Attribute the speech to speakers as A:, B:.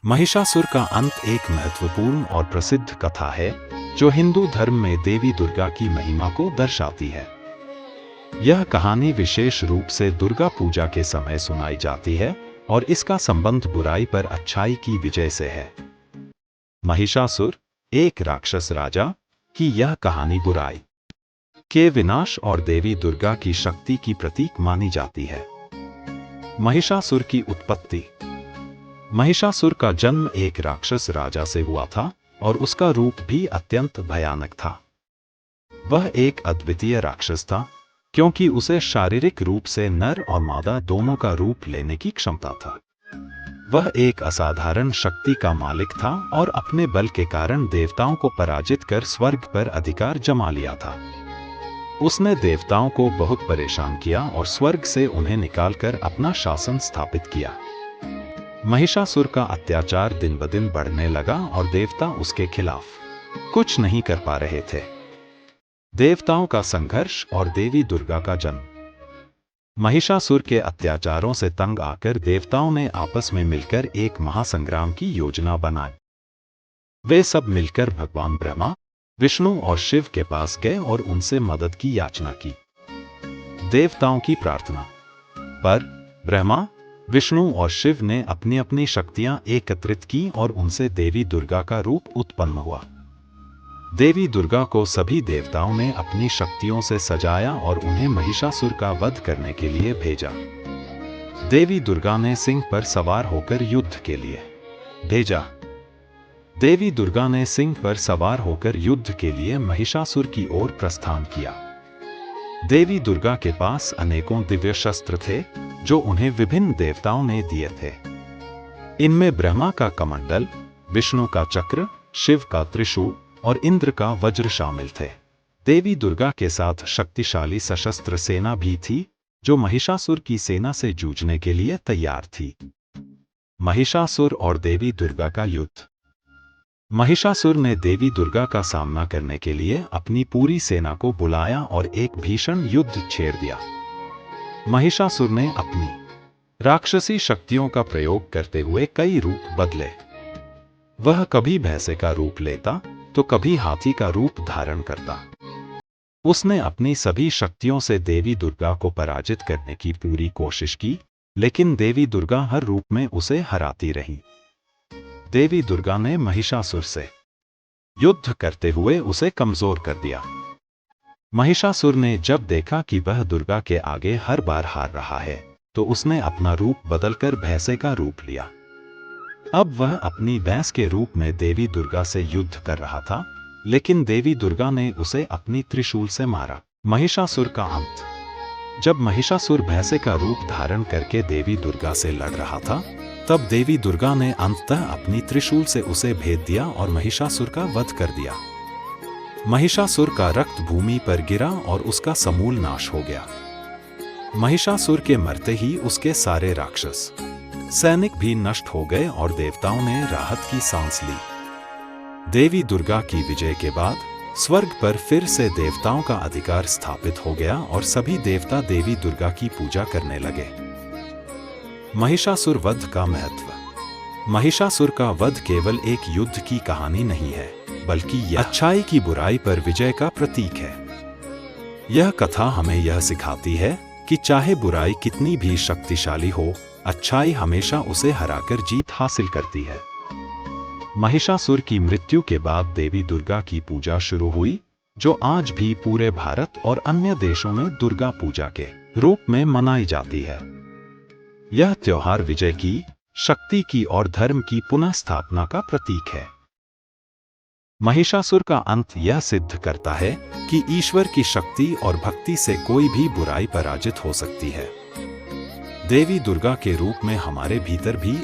A: महिषासुर का अंत एक महत्वपूर्ण और प्रसिद्ध कथा है जो हिंदू धर्म में देवी दुर्गा की महिमा को दर्शाती है। यह कहानी विशेष रूप से दुर्गा पूजा के समय सुनाई जाती है और इसका संबंध बुराई पर अच्छाई की विजय से है। महिषासुर, एक राक्षस राजा, की यह कहानी बुराई के विनाश और देवी दुर्गा की शक्ति की प्रतीक मानी जाती है। महिषासुर की उत्पत्ति। महिषासुर का जन्म एक राक्षस राजा से हुआ था और उसका रूप भी अत्यंत भयानक था। वह एक अद्वितीय राक्षस था क्योंकि उसे शारीरिक रूप से नर और मादा दोनों का रूप लेने की क्षमता था। वह एक असाधारण शक्ति का मालिक था और अपने बल के कारण देवताओं को पराजित कर स्वर्ग पर अधिकार जमा लिया था। उसने देवताओं को बहुत परेशान किया और स्वर्ग से उन्हें निकालकर अपना शासन स्थापित किया। महिषासुर का अत्याचार दिन ब दिन बढ़ने लगा और देवता उसके खिलाफ कुछ नहीं कर पा रहे थे। देवताओं का संघर्ष और देवी दुर्गा का जन्म। महिषासुर के अत्याचारों से तंग आकर देवताओं ने आपस में मिलकर एक महासंग्राम की योजना बनाई। वे सब मिलकर भगवान ब्रह्मा, विष्णु और शिव के पास गए और उनसे मदद की याचना की। देवताओं की प्रार्थना पर ब्रह्मा, विष्णु और शिव ने अपनी अपनी शक्तियां एकत्रित की और उनसे देवी दुर्गा का रूप उत्पन्न हुआ। देवी दुर्गा को सभी देवताओं ने अपनी शक्तियों से सजाया और उन्हें महिषासुर का वध करने के लिए भेजा। देवी दुर्गा ने सिंह पर सवार होकर युद्ध के लिए भेजा। देवी दुर्गा ने सिंह पर सवार होकर युद्ध के लिए महिषासुर की ओर प्रस्थान किया। देवी दुर्गा के पास अनेकों दिव्य शस्त्र थे जो उन्हें विभिन्न देवताओं ने दिए थे। इनमें ब्रह्मा का कमंडल, विष्णु का चक्र, शिव का त्रिशूल और इंद्र का वज्र शामिल थे। देवी दुर्गा के साथ शक्तिशाली सशस्त्र सेना भी थी जो महिषासुर की सेना से जूझने के लिए तैयार थी। महिषासुर और देवी दुर्गा का युद्ध। महिषासुर ने देवी दुर्गा का सामना करने के लिए अपनी पूरी सेना को बुलाया और एक भीषण युद्ध छेड़ दिया। महिषासुर ने अपनी राक्षसी शक्तियों का प्रयोग करते हुए कई रूप बदले। वह कभी भैंसे का रूप लेता तो कभी हाथी का रूप धारण करता। उसने अपनी सभी शक्तियों से देवी दुर्गा को पराजित करने की पूरी कोशिश की, लेकिन देवी दुर्गा हर रूप में उसे हराती रही। देवी दुर्गा ने महिषासुर से युद्ध करते हुए उसे कमजोर कर दिया। महिषासुर ने जब देखा कि वह दुर्गा के आगे हर बार हार रहा है, तो उसने अपना रूप बदलकर भैंसे का रूप लिया। अब वह अपनी भैंस के रूप में देवी दुर्गा से युद्ध कर रहा था, लेकिन देवी दुर्गा ने उसे अपनी त्रिशूल से मारा। महिषासुर का अंत। जब महिषासुर भैंसे का रूप धारण करके देवी दुर्गा से लड़ रहा था, तब देवी दुर्गा ने अंततः अपनी त्रिशूल से उसे भेद दिया और महिषासुर का वध कर दिया। महिषासुर का रक्त भूमि पर गिरा और उसका समूल नाश हो गया। महिषासुर के मरते ही उसके सारे राक्षस सैनिक भी नष्ट हो गए और देवताओं ने राहत की सांस ली। देवी दुर्गा की विजय के बाद स्वर्ग पर फिर से देवताओं का अधिकार स्थापित हो गया और सभी देवता देवी दुर्गा की पूजा करने लगे। महिषासुर वध का महत्व। महिषासुर का वध केवल एक युद्ध की कहानी नहीं है, बल्कि यह अच्छाई की बुराई पर विजय का प्रतीक है। यह कथा हमें यह सिखाती है कि चाहे बुराई कितनी भी शक्तिशाली हो, अच्छाई हमेशा उसे हराकर जीत हासिल करती है। महिषासुर की मृत्यु के बाद देवी दुर्गा की पूजा शुरू हुई, जो आज भी पूरे भारत और अन्य देशों में दुर्गा पूजा के रूप में मनाई जाती है। यह त्योहार विजय की, शक्ति की और धर्म की पुनः स्थापना का प्रतीक है। महिषासुर का अंत यह सिद्ध करता है कि ईश्वर की शक्ति और भक्ति से कोई भी बुराई पराजित हो सकती है। देवी दुर्गा के रूप में हमारे भीतर भी